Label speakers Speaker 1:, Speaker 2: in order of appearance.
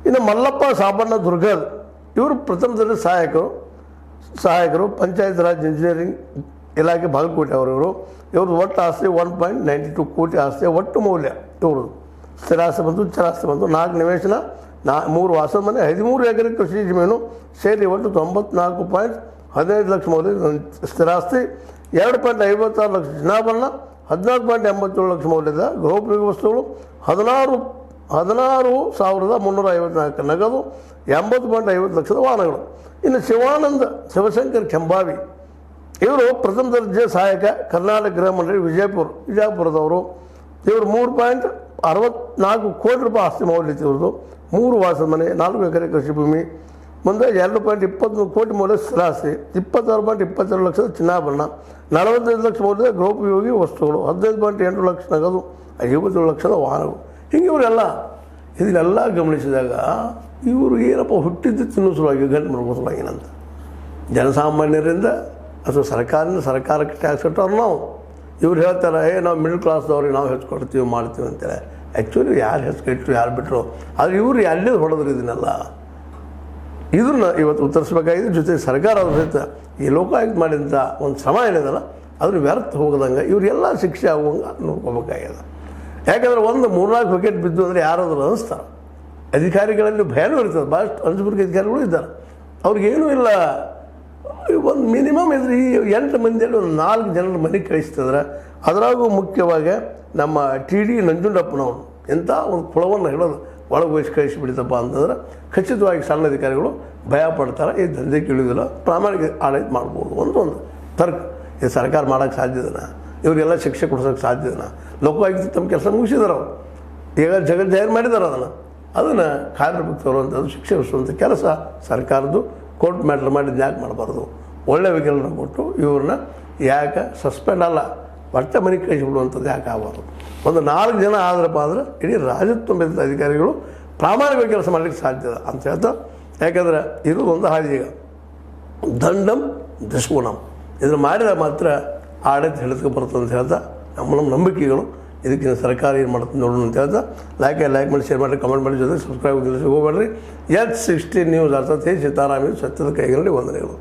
Speaker 1: ಇನ್ನು ಮಲ್ಲಪ್ಪ ಸಾಬಣ್ಣ ದುರ್ಗದ್ ಇವರು ಪ್ರಥಮ ದರ್ಜೆ ಸಹಾಯಕರು ಪಂಚಾಯತ್ ರಾಜ್ ಇಂಜಿನಿಯರಿಂಗ್ ಇಲಾಖೆ ಬಾಗಲಕೋಟೆ ಇವ್ರದ್ದು ಒಟ್ಟು ಆಸ್ತಿ 1.92 ಕೋಟಿ ಆಸ್ತಿ ಒಟ್ಟು ಮೌಲ್ಯ ಇವ್ರದ್ದು. ಸ್ಥಿರಾಸ್ತಿ ಬಂತು, ಚರಾಸ್ತಿ ಬಂತು, 4 ನಿವೇಶನ, 3 ವಾಸದ ಮನೆ, 13 ಎಕರೆ ಕೃಷಿ ಜಮೀನು ಸೇರಿ ಒಟ್ಟು 94.15 ಲಕ್ಷ ಮೌಲ್ಯದ ಸ್ಥಿರಾಸ್ತಿ, 2.56 ಲಕ್ಷ ಚಿನ್ನಾಭರಣ, 14.87 ಲಕ್ಷ ಮೌಲ್ಯದ ಗೃಹೋಪಯೋಗಿ ವಸ್ತುಗಳು, 16,354 ನಗದು, 80.50 ಲಕ್ಷದ ವಾಹನಗಳು. ಇನ್ನು ಶಿವಶಂಕರ್ ಕೆಂಬಾವಿ ಇವರು ಪ್ರಥಮ ದರ್ಜೆ ಸಹಾಯಕ, ಕರ್ನಾಟಕ ಗೃಹ ಮಂಡಳಿ ವಿಜಯಪುರದವರು. ಇವರು 3.64 ಕೋಟಿ ರೂಪಾಯಿ ಆಸ್ತಿ ಮೌಲ್ಯ ಇವ್ರದ್ದು. 3 ವಾಸದ ಮನೆ, 4 ಎಕರೆ ಕೃಷಿ ಭೂಮಿ, ಮುಂದೆ 2.23 ಕೋಟಿ ಮೌಲ್ಯದ ಸ್ಥಿರಾಸ್ತಿ, 26.22 ಲಕ್ಷದ ಚಿನ್ನಾಭರಣ, 45 ಲಕ್ಷ ಮೌಲ್ಯದ ಗೃಹೋಪಯೋಗಿ ವಸ್ತುಗಳು, 15.8 ಲಕ್ಷ ನಗದು, 57 ಲಕ್ಷದ ವಾಹನಗಳು. ಹಿಂಗೆ ಇದನ್ನೆಲ್ಲ ಗಮನಿಸಿದಾಗ ಇವರು ಏನಪ್ಪ ಹುಟ್ಟಿದ್ದು ತಿನ್ನಿಸುವಾಗಿ ಗಂಟು ಮರ್ಕೋಸಲಾಗಿ ಏನಂತ ಜನಸಾಮಾನ್ಯರಿಂದ ಅಥವಾ ಸರ್ಕಾರಕ್ಕೆ ಟ್ಯಾಕ್ಸ್ ಕಟ್ಟೋರು ನಾವು. ಇವ್ರು ಹೇಳ್ತಾರೆ ನಾವು ಮಿಡ್ಲ್ ಕ್ಲಾಸ್ದವ್ರಿಗೆ ನಾವು ಹೆಚ್ಚು ಮಾಡ್ತೀವಿ ಅಂತೇಳಿ. ಆ್ಯಕ್ಚುಲಿ ಯಾರು ಹೆಚ್ಚು ಕಟ್ಟರು ಯಾರು ಬಿಟ್ಟರು, ಆದರೆ ಇವರು ಎಲ್ಲಿದ್ದು ಹೊಡೆದ್ರು ಇದನ್ನೆಲ್ಲ. ಇದನ್ನು ಇವತ್ತು ಉತ್ತರಿಸ್ಬೇಕಾಗಿದೆ. ಜೊತೆಗೆ ಸರ್ಕಾರ ಅದ್ರ ಸಹಿತ ಈ ಲೋಕಾಯುಕ್ತ ಮಾಡಿದಂಥ ಒಂದು ಶ್ರಮ ಏನಿದಲ್ಲ ಅದನ್ನು ವ್ಯರ್ಥ ಹೋಗದಂಗೆ ಇವರೆಲ್ಲ ಶಿಕ್ಷೆ ಆಗುವಂಗೆ ನೋಡ್ಕೋಬೇಕಾಗಿದೆ. ಯಾಕಂದರೆ 3-4 ವಿಕೆಟ್ ಬಿದ್ದು ಅಂದರೆ ಯಾರಾದರೂ ಅನಿಸ್ತಾರೆ. ಅಧಿಕಾರಿಗಳಲ್ಲಿ ಭಯನೂ ಇರ್ತದೆ. ಭಾಳಷ್ಟು ಅನಿಸ್ಬಿಟ್ಟು ಅಧಿಕಾರಿಗಳು ಇದ್ದಾರೆ, ಅವ್ರಿಗೇನೂ ಇಲ್ಲ. ಒಂದು ಮಿನಿಮಮ್ ಇದ್ರೆ ಈ 8 ಮಂದಿಯಲ್ಲಿ ಒಂದು 4 ಜನರ ಮನೆಗೆ ಕಳಿಸ್ತದ್ರೆ, ಅದರಾಗೂ ಮುಖ್ಯವಾಗಿ ನಮ್ಮ TD ನಂಜುಂಡಪ್ಪನವನು ಎಂಥ ಒಂದು ಕುಳವನ್ನು ಹಿಡಿದು ಒಳಗೆ ವಹಿಸಿ ಕಳಿಸಿಬಿಡ್ತಪ್ಪ ಅಂತಂದ್ರೆ ಖಚಿತವಾಗಿ ಸಣ್ಣ ಅಧಿಕಾರಿಗಳು ಭಯ ಪಡ್ತಾರೆ. ಈ ದಂಧೆಗೆ ಇಳಿಯೋದಿಲ್ಲ, ಪ್ರಾಮಾಣಿಕ ಆಡಳಿತ ಮಾಡ್ಬೋದು. ಒಂದು ತರ್ಕ ಇದು ಸರ್ಕಾರ ಮಾಡೋಕ್ಕೆ ಸಾಧ್ಯದನ, ಇವರಿಗೆಲ್ಲ ಶಿಕ್ಷೆ ಕೊಡ್ಸೋಕ್ಕೆ ಸಾಧ್ಯದನ? ಲೋಕಾಯುಕ್ತ ತಮ್ಮ ಕೆಲಸ ಮುಗಿಸಿದಾರೆ. ಅವರು ಈಗ ಜಗತ್ತು ಜಾಹಿರ್ ಮಾಡಿದ್ದಾರೆ. ಅದನ್ನು ಕಾರ್ಯರೂಪಕ್ಕೆ ತರುವಂಥದ್ದು, ಶಿಕ್ಷೆ ವಿಧಿಸುವಂಥ ಕೆಲಸ ಸರ್ಕಾರದ್ದು. ಕೋರ್ಟ್ ಮ್ಯಾಟ್ರ್ ಮಾಡಿದ್ದು ಯಾಕೆ ಮಾಡಬಾರ್ದು? ಒಳ್ಳೆ ವಕೀಲರನ್ನ ಕೊಟ್ಟು ಇವ್ರನ್ನ ಯಾಕೆ ಸಸ್ಪೆಂಡ್ ಅಲ್ಲ ಒಟ್ಟೆ ಮನೆಗೆ ಕಳಿಸಿಬಿಡುವಂಥದ್ದು ಯಾಕೆ ಆಗಬಾರ್ದು? ಒಂದು 4 ಜನ ಆದ್ರಪ್ಪ ಅಂದ್ರೆ ಇಡೀ ರಾಜತ್ವ ಬೆಳೆದ ಅಧಿಕಾರಿಗಳು ಪ್ರಾಮಾಣಿಕ ಕೆಲಸ ಮಾಡಲಿಕ್ಕೆ ಸಾಧ್ಯ ಅಂತ ಹೇಳ್ತಾ. ಯಾಕಂದ್ರೆ ಇದು ಒಂದು ಹಾದಿ. ಈಗ ದಂಡಂ ದುಷ್ಗುಣಂ ಇದನ್ನು ಮಾಡಿದಾಗ ಮಾತ್ರ ಆಡಳಿತ ಹಿಡಿದುಕೊ ಬರ್ತದೆ ಅಂತ ಹೇಳ್ತಾ ನಮ್ಮ ನಂಬಿಕೆಗಳು. ಇದಕ್ಕಿಂತ ಸರ್ಕಾರ ಏನು ಮಾಡ್ತದೆ ನೋಡೋಣ ಅಂತ ಹೇಳ್ತಾ ಲೈಕ್ ಮಾಡಿ, ಶೇರ್ ಮಾಡಿ, ಕಮೆಂಟ್ ಮಾಡಿ, ಜೊತೆ ಸಬ್ಸ್ಕ್ರೈಬ್ ಹೋಗಬೇಡ್ರಿ. H16 ನ್ಯೂಸ್ ಅರ್ಥಾತ್ ಸೀತಾರಾಮ ಸತ್ಯದ ಕೈಗಳಲ್ಲಿ ವಂದನೆಗಳು.